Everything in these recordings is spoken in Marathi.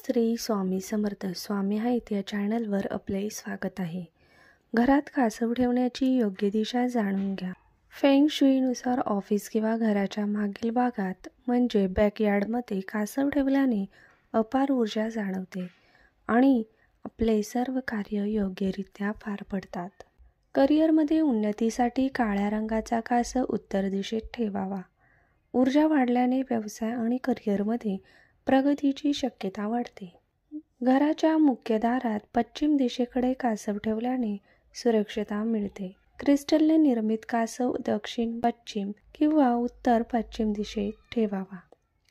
श्री स्वामी समर्थ स्वामी आहेत या चॅनलवर आपले स्वागत आहे. घरात कासव ठेवण्याची योग्य दिशा जाणून घ्या. फेंग शुईनुसार ऑफिस किंवा घराच्या मागील भागात म्हणजे बॅकयार्डमध्ये कासव ठेवल्याने अपार ऊर्जा जाणवते आणि आपले सर्व कार्य योग्यरित्या पार पडतात. करिअरमध्ये उन्नतीसाठी काळ्या रंगाचा कासव उत्तर दिशेत ठेवावा. ऊर्जा वाढल्याने व्यवसाय आणि करिअरमध्ये प्रगतीची शक्यता वाढते. घराच्या मुख्य दारात पश्चिम दिशेकडे कासव ठेवल्याने सुरक्षितता मिळते. क्रिस्टलने निर्मित कासव दक्षिण पश्चिम किंवा उत्तर पश्चिम दिशेत ठेवावा.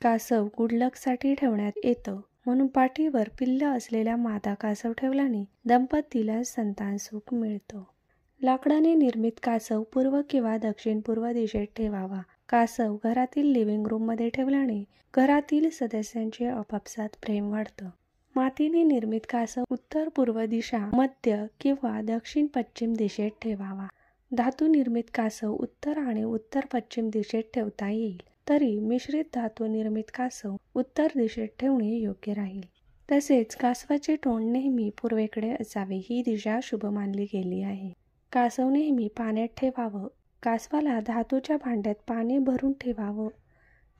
कासव गुड लकसाठी ठेवण्यात येतं म्हणून पाठीवर पिल्ल असलेल्या मादा कासव ठेवल्याने दंपतीला संतान सुख मिळतं. लाकडाने निर्मित कासव पूर्व किंवा दक्षिण पूर्व दिशेत ठेवावा. कासव घरातील लिव्हिंग रूममध्ये ठेवल्याने घरातील सदस्यांचे आपापसात प्रेम वाढतं. मातीने निर्मित कासव उत्तर पूर्व दिशा मध्य किंवा दक्षिण पश्चिम दिशेत ठेवावा. धातू निर्मित कासव उत्तर आणि उत्तर पश्चिम दिशेत ठेवता येईल, तरी मिश्रित धातू निर्मित कासव उत्तर दिशेत ठेवणे योग्य राहील. तसेच कासवाचे तोंड नेहमी पूर्वेकडे असावे, ही दिशा शुभ मानली गेली आहे. कासव नेहमी पाण्यात ठेवावं. कासवाला धातूच्या भांड्यात पाणी भरून ठेवावं,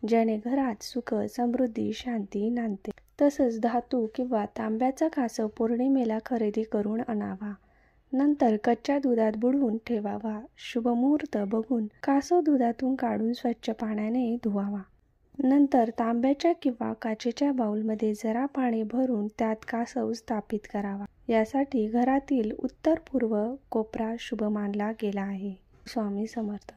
ज्याने घरात सुख समृद्धी शांती नांदते. तसंच धातू किंवा तांब्याचा कासव पौर्णिमेला खरेदी करून आणावा. नंतर कच्च्या दुधात बुडवून ठेवावा. शुभ मुहूर्त बघून कासव दुधातून काढून स्वच्छ पाण्याने धुवावा. नंतर तांब्याच्या किंवा काचेच्या बाउलमध्ये जरा पाणी भरून त्यात कासव स्थापित करावा. यासाठी घरातील उत्तर पूर्व कोपरा शुभ मानला गेला आहे. स्वामी समर्थ.